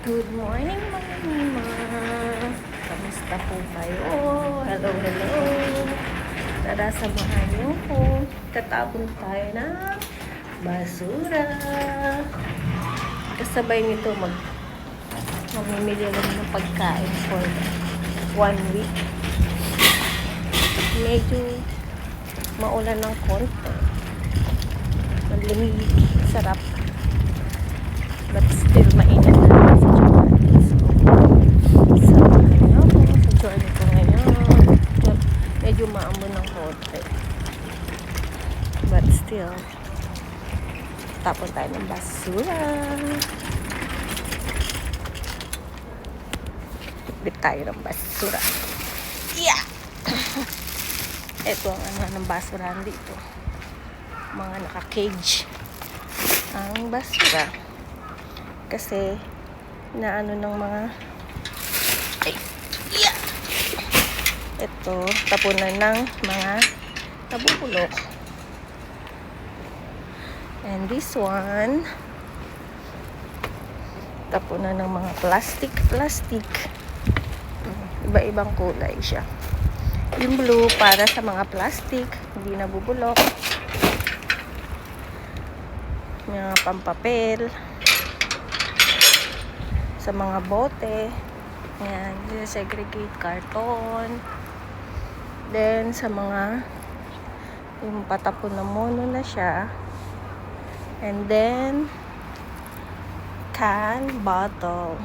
Good morning mga mama. Kamusta po kayo? Hello, hello. Tara, samahan niyo po. Tatapon tayo ng basura. Kasabay nito mamimili lang ng pagkain for 1 week. Medyo maulan ng konti. Malamig, sarap. But still mainit na naman sa Japan. So, ano po sa journey ko ngayon. Medyo maambon ng konti. But still, tapon tayo ng basura. Bit tayo ng basura. Yeah! Ito ang ano ng basura dito. Mga naka-cage ang basura. Kasi naano ng mga ito tapunan ng mga nabubulok. And this one tapunan ng mga plastic. Iba-ibang kulay siya. Yung blue para sa mga plastic, hindi nabubulok. Mga pampapel sa mga bote. Ayan, segregate carton. Then, sa mga yung patapon na mono na siya. And then, can, bottle.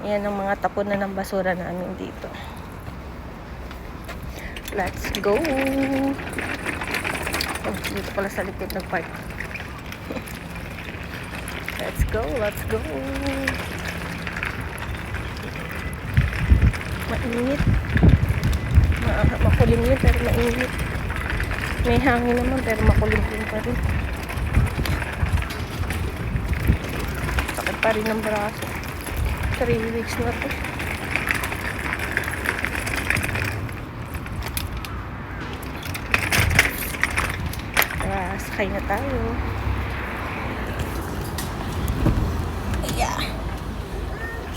Ayan ang mga tapon na ng basura namin dito. Let's go! Oh, dito pala sa likod ng park. Let's go. Mainit. Makulimlim pero mainit. May hangin naman pero makulimlim pa rin. Sakit pa rin ng braso. 3 weeks na to. Tara, sakay na tayo.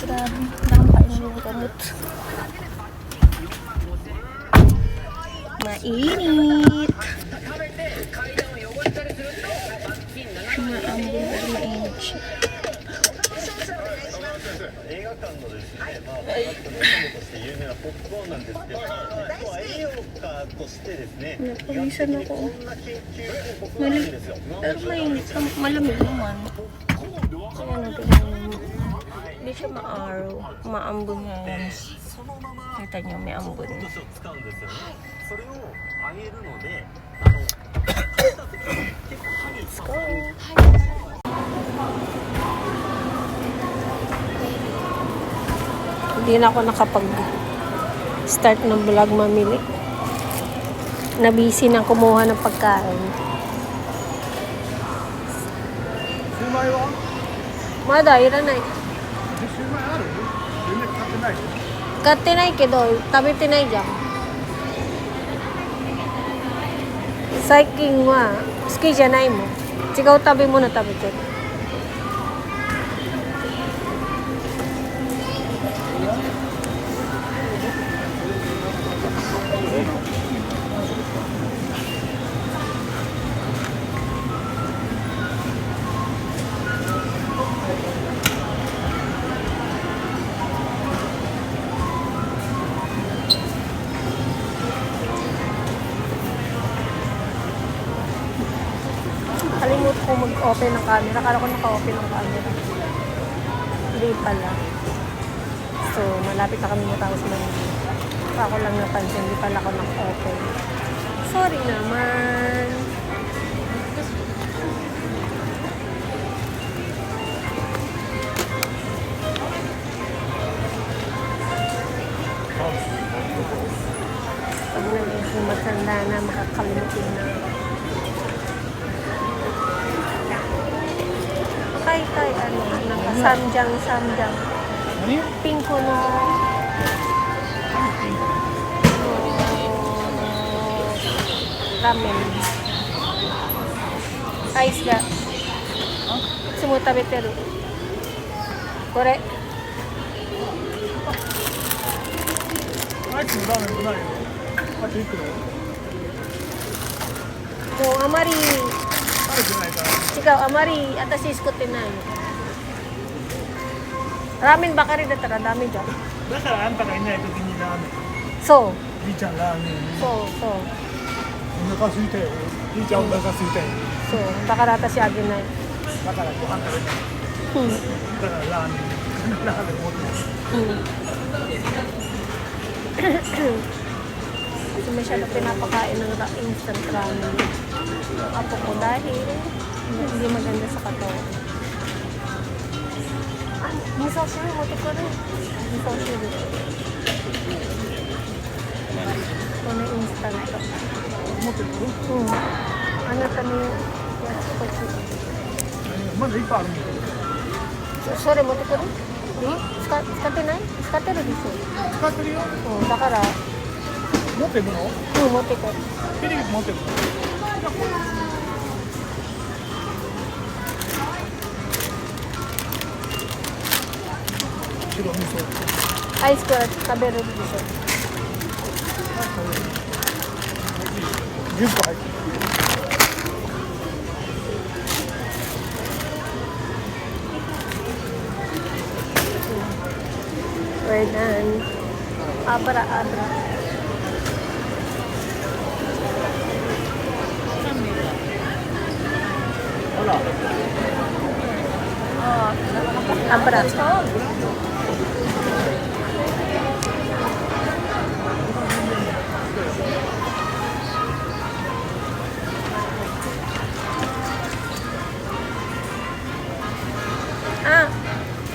Grabe, nakapain yung gamot. Mainit. Maambon at mainit siya. Napawisan ako. Mainit. Malamig naman. Kaya natin hindi siya maaraw. Maambon nga yan. Kita nyo, may ambon. Let's go! Hindi na ako nakapag-start ng vlog mamili. Nabisi na kumuha ng pagkain. Mada, iranay. 買ってないけど食べてないじゃん。最近は好きじゃないもん。違う食べ物食べてる。Kalimut ko mag-open ng camera. Akala ko naka-open ng camera. Hindi pala. So, malapit na kami matapos Manila. Ako lang napansin, hindi pala ako naka-open. Sorry naman. Pag naging matanda na, makakalimutin na. Kay ano, naka samjang. Pinko no. Ramen. Ice ga. Sumutabeteru. これ。アイスのラーメンもないよ。あといくら？もうあまり、あるじゃないから。違う、あまり私作ってないの。ラーメンばかりだったらダメじゃん。だからあんたがいない時にラーメン。そう、じいちゃんラーメン。そう、そう、お腹空いたよ。じいちゃんお腹空いたよ。そう。だから私あげない。だからご飯食べない。うん。だからラーメン。ラーメン持ってない。Kasi masyado pinapakain ng instant ramen. Apo ko dahil hindi maganda sa katawan. Ah, miso siri mo to ko rin. Miso siri. Ito na instant to. 持ってるの？Ano kami yatsu ko siri. まだいっぱいあるんだよ。それ持ってくる？使ってない？使ってるでしょ。使ってるよ。だから、持ってるの？持ってくる。ピリピリ持ってるの？白味噌。アイスから食べれるでしょ。10個入ってる。We're done. Abra-abra. Wala. Abra. Ah,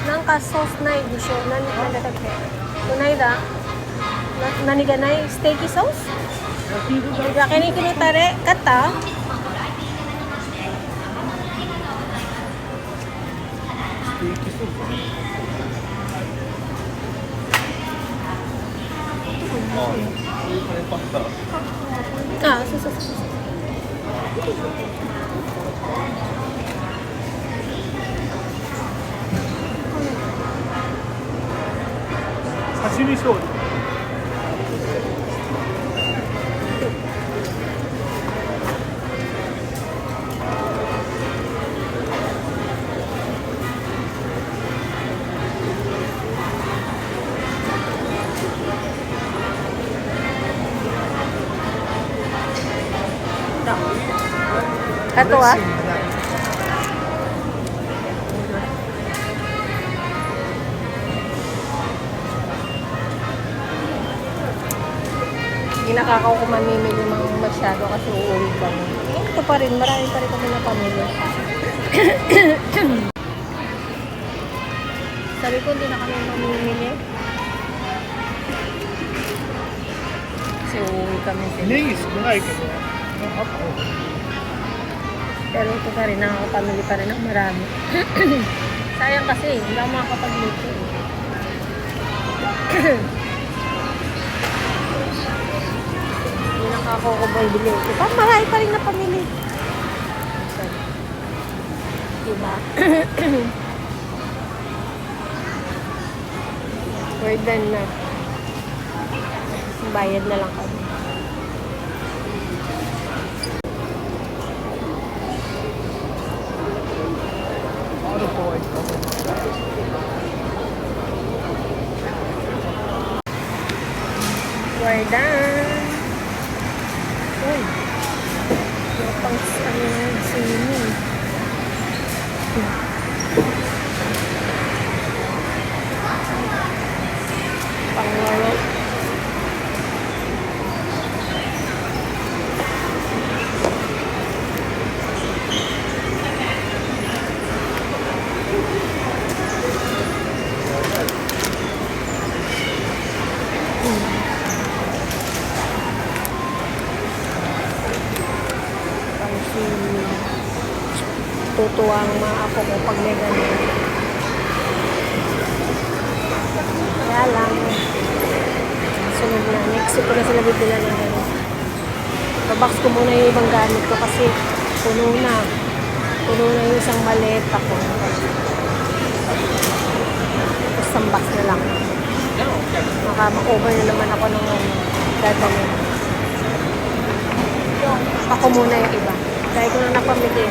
なんかソースないでしょ。何だったっけ。こないだ何がないステーキソース焼肉のタレ買った？あ、そうそうそう。刺身醤油。あとはhindi nakakaw ko mamimili mga masyado kasi uuwi kami. Ito pa rin, marami pa rin kami na pamilya. Sabi ko, hindi na kami mamimili. Kasi uuwi kami sila. ネギ少ないけど、あった方がいい。 Pero ito pa rin, nakakapamili pa rin ng marami. Sayang kasi, hindi ako makakapagluto. Hindi nakakakabay bili. Diba? Marami pa rin na pamili. Diba? We're done na. Bayad na lang kami. We're done. Uy. Yung pang sini. Panglolo. Tutuwa ang mga apo ko pag may ganyan. Kaya lang, sunod na. Next week ko na sila bibila ng ganyan. Babox ko muna yung ibang gamit ko kasi puno na. Puno na yung isang maleta ko. lang. Baka ma-over na naman ako ng dadalhin. Ako muna yung iba. Dahil ko na napamili.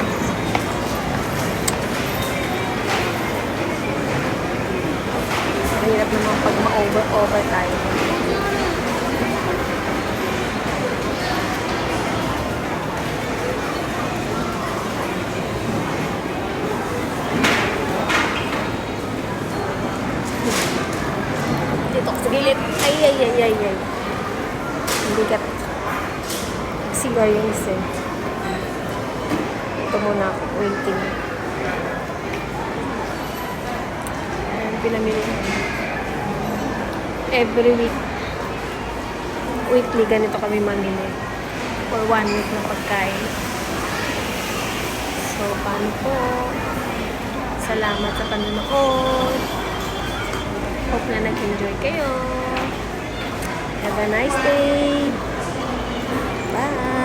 Mahirap naman pag ma-over tayo. Dito ako sa gilid. Ay. Hindi ka. Cigar yung isa. Ito muna ako. Waiting. Ayan, pinamili. Every week. Weekly, ganito kami mamili. For 1 week na pagkain. So, paano po? Salamat sa panonood. Hope na nag-enjoy kayo. Have a nice day. Bye!